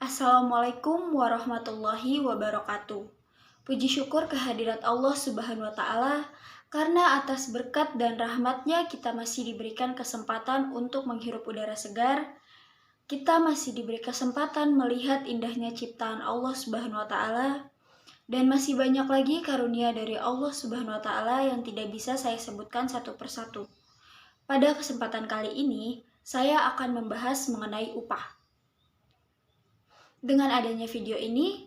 Assalamualaikum warahmatullahi wabarakatuh. Puji syukur kehadirat Allah Subhanahu wa Ta'ala, karena atas berkat dan rahmatnya kita masih diberikan kesempatan untuk menghirup udara segar. Kita masih diberi kesempatan melihat indahnya ciptaan Allah Subhanahu wa Ta'ala, dan masih banyak lagi karunia dari Allah Subhanahu wa Ta'ala yang tidak bisa saya sebutkan satu persatu. Pada kesempatan kali ini, saya akan membahas mengenai upah. Dengan adanya video ini,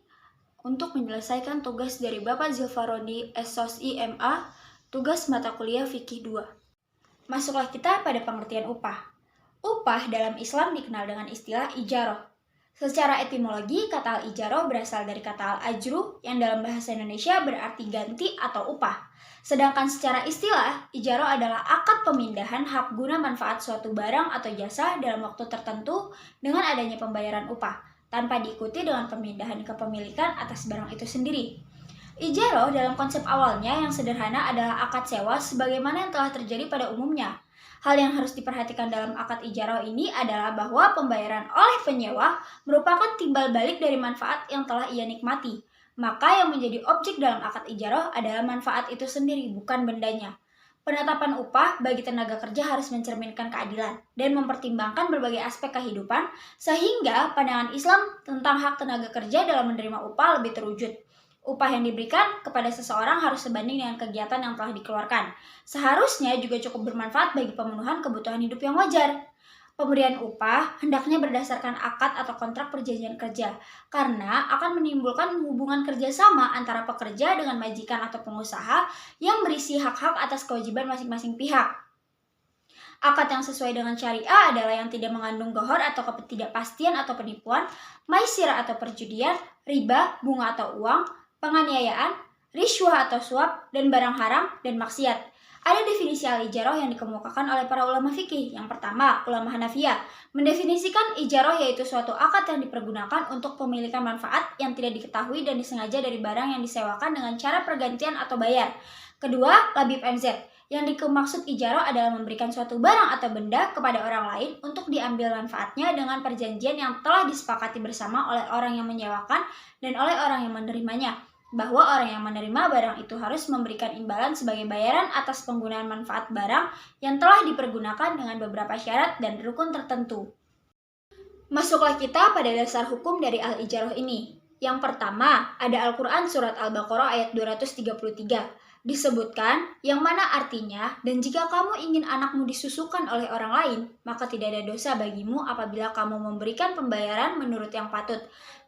untuk menyelesaikan tugas dari Bapak Zilfaroni SOSI MA, tugas mata kuliah Fikih 2. Masuklah kita pada pengertian upah. Upah dalam Islam dikenal dengan istilah ijaroh. Secara etimologi, kata al-ijaroh berasal dari kata al-ajru yang dalam bahasa Indonesia berarti ganti atau upah. Sedangkan secara istilah, ijaroh adalah akad pemindahan hak guna manfaat suatu barang atau jasa dalam waktu tertentu dengan adanya pembayaran upah, tanpa diikuti dengan pemindahan kepemilikan atas barang itu sendiri. Ijaroh dalam konsep awalnya yang sederhana adalah akad sewa sebagaimana yang telah terjadi pada umumnya. Hal yang harus diperhatikan dalam akad ijaroh ini adalah bahwa pembayaran oleh penyewa merupakan timbal balik dari manfaat yang telah ia nikmati. Maka yang menjadi objek dalam akad ijaroh adalah manfaat itu sendiri, bukan bendanya. Penetapan upah bagi tenaga kerja harus mencerminkan keadilan dan mempertimbangkan berbagai aspek kehidupan, sehingga pandangan Islam tentang hak tenaga kerja dalam menerima upah lebih terwujud. Upah yang diberikan kepada seseorang harus sebanding dengan kegiatan yang telah dikeluarkan. Seharusnya juga cukup bermanfaat bagi pemenuhan kebutuhan hidup yang wajar. Pemberian upah hendaknya berdasarkan akad atau kontrak perjanjian kerja, karena akan menimbulkan hubungan kerjasama antara pekerja dengan majikan atau pengusaha yang berisi hak-hak atas kewajiban masing-masing pihak. Akad yang sesuai dengan syariah adalah yang tidak mengandung gharar atau ketidakpastian atau penipuan, maisir atau perjudian, riba, bunga atau uang, penganiayaan, riswah atau suap, dan barang haram dan maksiat. Ada definisi al-ijaroh yang dikemukakan oleh para ulama fikih. Yang pertama, ulama Hanafiyah mendefinisikan ijaroh yaitu suatu akad yang dipergunakan untuk pemilikan manfaat yang tidak diketahui dan disengaja dari barang yang disewakan dengan cara pergantian atau bayar. Kedua, Labib MZ, yang dimaksud ijaroh adalah memberikan suatu barang atau benda kepada orang lain untuk diambil manfaatnya dengan perjanjian yang telah disepakati bersama oleh orang yang menyewakan dan oleh orang yang menerimanya, bahwa orang yang menerima barang itu harus memberikan imbalan sebagai bayaran atas penggunaan manfaat barang yang telah dipergunakan dengan beberapa syarat dan rukun tertentu. Masuklah kita pada dasar hukum dari al-ijaroh ini. Yang pertama, ada Al-Quran Surat Al-Baqarah ayat 233. Disebutkan, yang mana artinya, dan jika kamu ingin anakmu disusukan oleh orang lain, maka tidak ada dosa bagimu apabila kamu memberikan pembayaran menurut yang patut.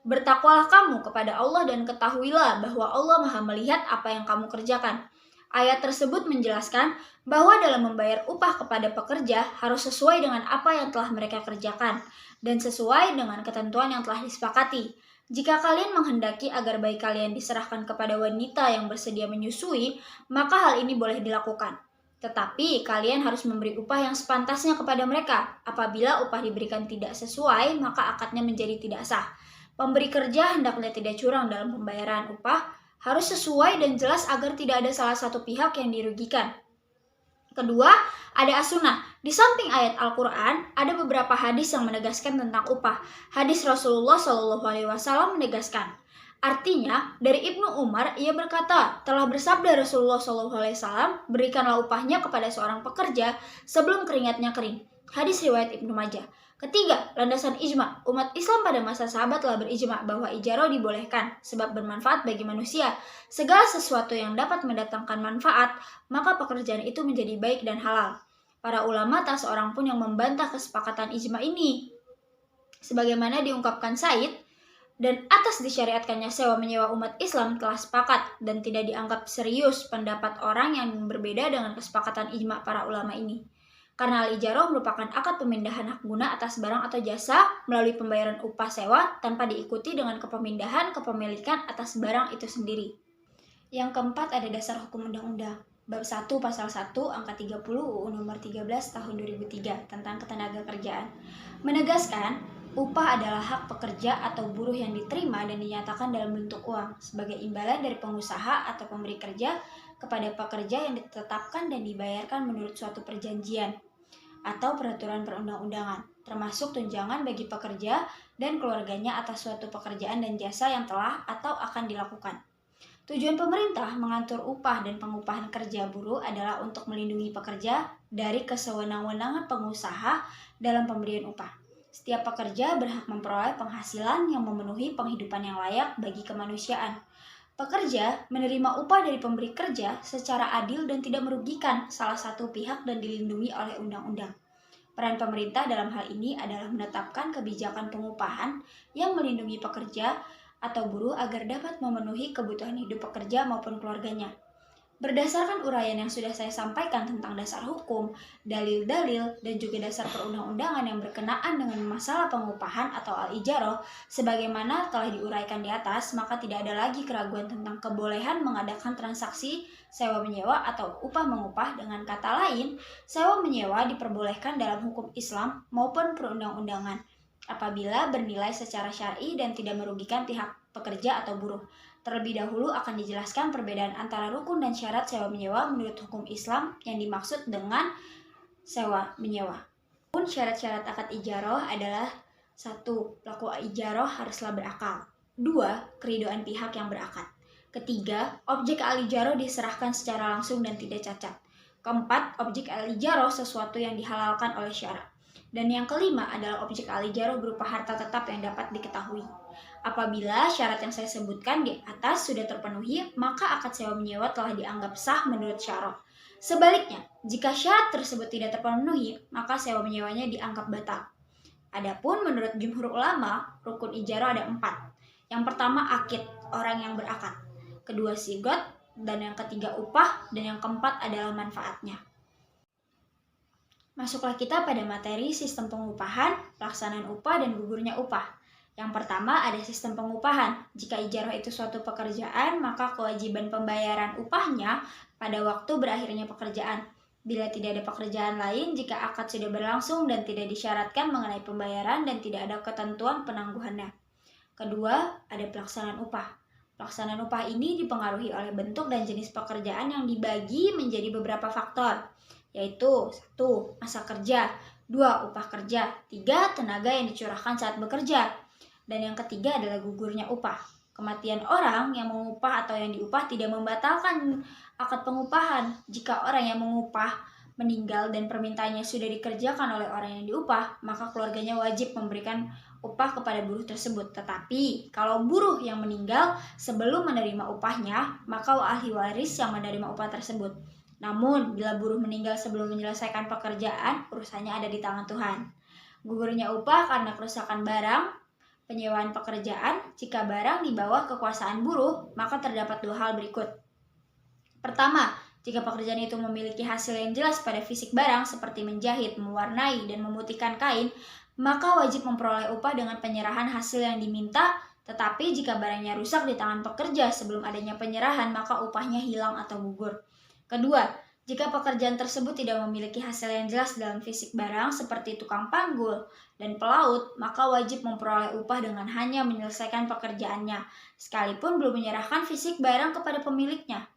Bertakwalah kamu kepada Allah dan ketahuilah bahwa Allah Maha melihat apa yang kamu kerjakan. Ayat tersebut menjelaskan bahwa dalam membayar upah kepada pekerja harus sesuai dengan apa yang telah mereka kerjakan dan sesuai dengan ketentuan yang telah disepakati. Jika kalian menghendaki agar bayi kalian diserahkan kepada wanita yang bersedia menyusui, maka hal ini boleh dilakukan. Tetapi kalian harus memberi upah yang sepantasnya kepada mereka. Apabila upah diberikan tidak sesuai, maka akadnya menjadi tidak sah. Pemberi kerja hendaknya tidak curang dalam pembayaran upah, harus sesuai dan jelas agar tidak ada salah satu pihak yang dirugikan. Kedua, ada as-sunnah. Di samping ayat Al-Quran, ada beberapa hadis yang menegaskan tentang upah. Hadis Rasulullah SAW menegaskan. Artinya, dari Ibnu Umar, ia berkata, telah bersabda Rasulullah SAW, berikanlah upahnya kepada seorang pekerja sebelum keringatnya kering. Hadis riwayat Ibnu Majah. Ketiga, landasan ijma. Umat Islam pada masa sahabat telah berijma bahwa ijaroh dibolehkan sebab bermanfaat bagi manusia. Segala sesuatu yang dapat mendatangkan manfaat, maka pekerjaan itu menjadi baik dan halal. Para ulama tak seorang pun yang membantah kesepakatan ijma ini. Sebagaimana diungkapkan Said, dan atas disyariatkannya sewa menyewa umat Islam telah sepakat dan tidak dianggap serius pendapat orang yang berbeda dengan kesepakatan ijma para ulama ini. Karena al-ijarah merupakan akad pemindahan hak guna atas barang atau jasa melalui pembayaran upah sewa tanpa diikuti dengan kepemindahan kepemilikan atas barang itu sendiri. Yang keempat ada dasar hukum undang-undang. Bab 1 Pasal 1 Angka 30 UU Nomor 13 Tahun 2003 tentang Ketenagakerjaan menegaskan upah adalah hak pekerja atau buruh yang diterima dan dinyatakan dalam bentuk uang sebagai imbalan dari pengusaha atau pemberi kerja kepada pekerja yang ditetapkan dan dibayarkan menurut suatu perjanjian atau peraturan perundang-undangan, termasuk tunjangan bagi pekerja dan keluarganya atas suatu pekerjaan dan jasa yang telah atau akan dilakukan. Tujuan pemerintah mengatur upah dan pengupahan kerja buruh adalah untuk melindungi pekerja dari kesewenang-wenangan pengusaha dalam pemberian upah. Setiap pekerja berhak memperoleh penghasilan yang memenuhi penghidupan yang layak bagi kemanusiaan. Pekerja menerima upah dari pemberi kerja secara adil dan tidak merugikan salah satu pihak dan dilindungi oleh undang-undang. Peran pemerintah dalam hal ini adalah menetapkan kebijakan pengupahan yang melindungi pekerja atau buruh agar dapat memenuhi kebutuhan hidup pekerja maupun keluarganya. Berdasarkan uraian yang sudah saya sampaikan tentang dasar hukum, dalil-dalil, dan juga dasar perundang-undangan yang berkenaan dengan masalah pengupahan atau al-ijarah, sebagaimana telah diuraikan di atas, maka tidak ada lagi keraguan tentang kebolehan mengadakan transaksi sewa-menyewa atau upah-mengupah. Dengan kata lain, sewa-menyewa diperbolehkan dalam hukum Islam maupun perundang-undangan apabila bernilai secara syar'i dan tidak merugikan pihak pekerja atau buruh. Terlebih dahulu akan dijelaskan perbedaan antara rukun dan syarat sewa-menyewa menurut hukum Islam yang dimaksud dengan sewa-menyewa. Syarat-syarat akad ijarah adalah 1. Pelaku ijarah haruslah berakal. 2. Keridhaan pihak yang berakad. Ketiga, objek al-ijarah diserahkan secara langsung dan tidak cacat. Keempat, objek al-ijarah sesuatu yang dihalalkan oleh syara. Dan yang kelima adalah objek al-ijarah berupa harta tetap yang dapat diketahui. Apabila syarat yang saya sebutkan di atas sudah terpenuhi, maka akad sewa-menyewa telah dianggap sah menurut syara. Sebaliknya, jika syarat tersebut tidak terpenuhi, maka sewa-menyewanya dianggap batal. Adapun menurut jumhur ulama, rukun ijarah ada 4. Yang pertama akid, orang yang berakad. Kedua sigot, dan yang ketiga upah, dan yang keempat adalah manfaatnya. Masuklah kita pada materi sistem pengupahan, pelaksanaan upah, dan gugurnya upah. Yang pertama ada sistem pengupahan. Jika ijarah itu suatu pekerjaan, maka kewajiban pembayaran upahnya pada waktu berakhirnya pekerjaan. Bila tidak ada pekerjaan lain, jika akad sudah berlangsung dan tidak disyaratkan mengenai pembayaran dan tidak ada ketentuan penangguhannya. Kedua, ada pelaksanaan upah. Pelaksanaan upah ini dipengaruhi oleh bentuk dan jenis pekerjaan yang dibagi menjadi beberapa faktor, yaitu 1. Masa kerja, 2. Upah kerja, 3. Tenaga yang dicurahkan saat bekerja, dan yang ketiga adalah gugurnya upah. Kematian orang yang mengupah atau yang diupah tidak membatalkan akad pengupahan. Jika orang yang mengupah meninggal dan permintaannya sudah dikerjakan oleh orang yang diupah, maka keluarganya wajib memberikan upah kepada buruh tersebut. Tetapi kalau buruh yang meninggal sebelum menerima upahnya, maka ahli waris yang menerima upah tersebut. Namun bila buruh meninggal sebelum menyelesaikan pekerjaan, urusannya ada di tangan Tuhan. Gugurnya upah karena kerusakan barang. Penyewaan pekerjaan, jika barang di bawah kekuasaan buruh, maka terdapat 2 hal berikut. Pertama, jika pekerjaan itu memiliki hasil yang jelas pada fisik barang seperti menjahit, mewarnai, dan memutihkan kain, maka wajib memperoleh upah dengan penyerahan hasil yang diminta. Tetapi jika barangnya rusak di tangan pekerja sebelum adanya penyerahan, maka upahnya hilang atau gugur. Kedua, jika pekerjaan tersebut tidak memiliki hasil yang jelas dalam fisik barang seperti tukang panggul dan pelaut, maka wajib memperoleh upah dengan hanya menyelesaikan pekerjaannya, sekalipun belum menyerahkan fisik barang kepada pemiliknya.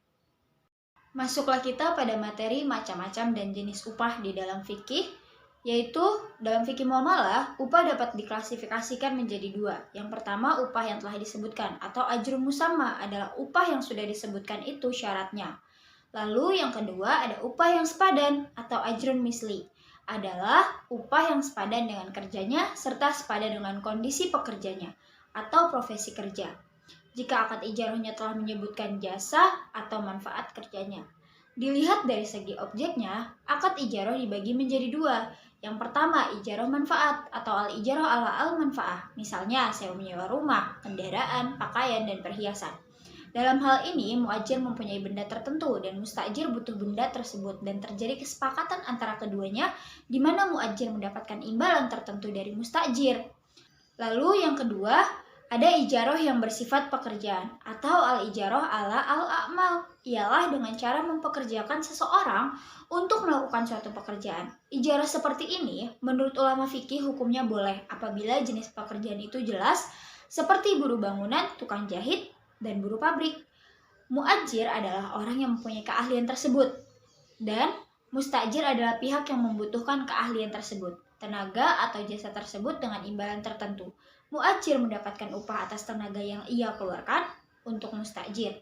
Masuklah kita pada materi macam-macam dan jenis upah di dalam fikih, yaitu dalam fikih muamalah, upah dapat diklasifikasikan menjadi 2. Yang pertama, upah yang telah disebutkan atau ajrun musamma adalah upah yang sudah disebutkan itu syaratnya. Lalu yang kedua ada upah yang sepadan atau ajrun misli, adalah upah yang sepadan dengan kerjanya serta sepadan dengan kondisi pekerjanya atau profesi kerja. Jika akad ijarahnya telah menyebutkan jasa atau manfaat kerjanya. Dilihat dari segi objeknya, akad ijarah dibagi menjadi 2. Yang pertama, ijarah manfaat atau al-ijarah ala al-manfaah, misalnya sewa menyewa rumah, kendaraan, pakaian, dan perhiasan. Dalam hal ini, muajir mempunyai benda tertentu dan mustajir butuh benda tersebut dan terjadi kesepakatan antara keduanya di mana muajir mendapatkan imbalan tertentu dari mustajir. Lalu yang kedua, ada ijaroh yang bersifat pekerjaan atau al-ijaroh ala al-a'mal. Ialah dengan cara mempekerjakan seseorang untuk melakukan suatu pekerjaan. Ijaroh seperti ini menurut ulama fikih hukumnya boleh apabila jenis pekerjaan itu jelas seperti buruh bangunan, tukang jahit, dan buruh pabrik. Muajir adalah orang yang mempunyai keahlian tersebut dan mustajir adalah pihak yang membutuhkan keahlian tersebut, tenaga atau jasa tersebut dengan imbalan tertentu. Muajir mendapatkan upah atas tenaga yang ia keluarkan untuk mustajir.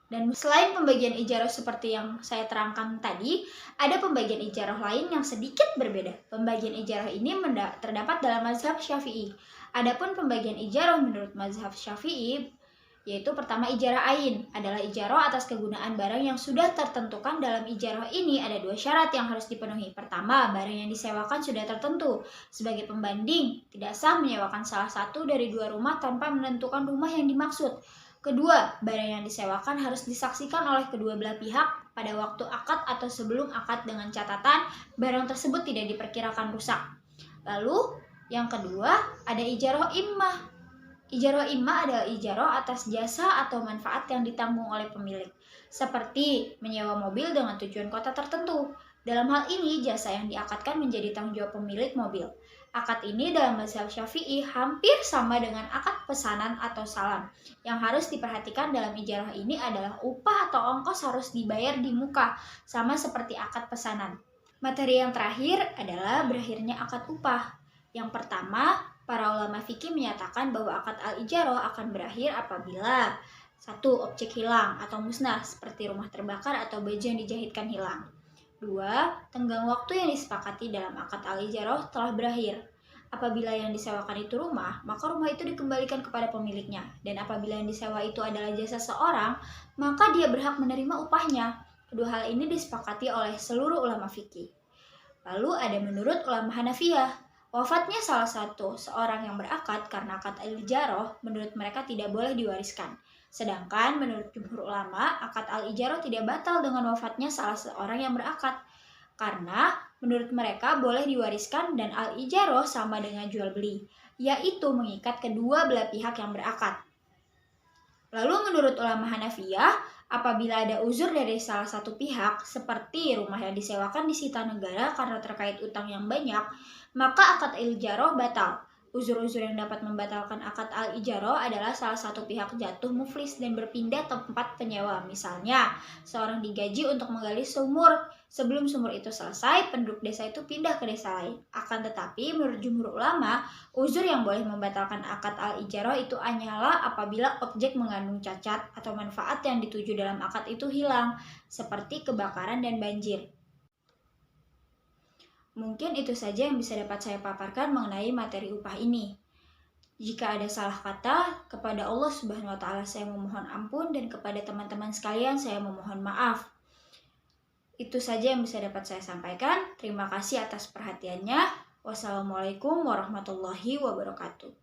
Dan selain pembagian ijarah seperti yang saya terangkan tadi, ada pembagian ijarah lain yang sedikit berbeda. Pembagian ijarah ini terdapat dalam mazhab Syafi'i. Adapun pembagian ijarah menurut mazhab Syafi'i, yaitu pertama ijarah ain adalah ijarah atas kegunaan barang yang sudah tertentukan. Dalam ijarah ini ada dua syarat yang harus dipenuhi. Pertama, barang yang disewakan sudah tertentu. Sebagai pembanding, tidak sah menyewakan salah satu dari dua rumah tanpa menentukan rumah yang dimaksud. Kedua, barang yang disewakan harus disaksikan oleh kedua belah pihak pada waktu akad atau sebelum akad dengan catatan barang tersebut tidak diperkirakan rusak. Lalu, yang kedua, ada ijarah immah. Ijarah immah adalah ijarah atas jasa atau manfaat yang ditanggung oleh pemilik, seperti menyewa mobil dengan tujuan kota tertentu. Dalam hal ini, jasa yang diakadkan menjadi tanggung jawab pemilik mobil. Akad ini dalam mazhab Syafi'i hampir sama dengan akad pesanan atau salam. Yang harus diperhatikan dalam ijarah ini adalah upah atau ongkos harus dibayar di muka, sama seperti akad pesanan. Materi yang terakhir adalah berakhirnya akad upah. Yang pertama, para ulama fikih menyatakan bahwa akad al-ijarah akan berakhir apabila 1. Objek hilang atau musnah seperti rumah terbakar atau baju yang dijahitkan hilang. 2. Tenggang waktu yang disepakati dalam akad al-ijarah telah berakhir. Apabila yang disewakan itu rumah, maka rumah itu dikembalikan kepada pemiliknya. Dan apabila yang disewa itu adalah jasa seorang, maka dia berhak menerima upahnya. Kedua hal ini disepakati oleh seluruh ulama fikih. Lalu ada menurut ulama Hanafiyah. Wafatnya salah satu seorang yang berakad karena akad al-ijarah menurut mereka tidak boleh diwariskan. Sedangkan menurut jumhur ulama, akad al-ijarah tidak batal dengan wafatnya salah seorang yang berakad. Karena menurut mereka boleh diwariskan dan al-ijarah sama dengan jual beli, yaitu mengikat kedua belah pihak yang berakad. Lalu menurut ulama Hanafiyah, apabila ada uzur dari salah satu pihak, seperti rumah yang disewakan disita negara karena terkait utang yang banyak, maka akad al-ijarah batal. Uzur-uzur yang dapat membatalkan akad al-ijarah adalah salah satu pihak jatuh muflis dan berpindah tempat penyewa. Misalnya, seorang digaji untuk menggali sumur. Sebelum sumur itu selesai, penduduk desa itu pindah ke desa lain. Akan tetapi, menurut jumhur ulama, uzur yang boleh membatalkan akad al-ijarah itu hanyalah apabila objek mengandung cacat atau manfaat yang dituju dalam akad itu hilang, seperti kebakaran dan banjir. Mungkin itu saja yang bisa dapat saya paparkan mengenai materi upah ini. Jika ada salah kata, kepada Allah Subhanahu wa Ta'ala saya memohon ampun, dan kepada teman-teman sekalian saya memohon maaf. Itu saja yang bisa dapat saya sampaikan. Terima kasih atas perhatiannya. Wassalamualaikum warahmatullahi wabarakatuh.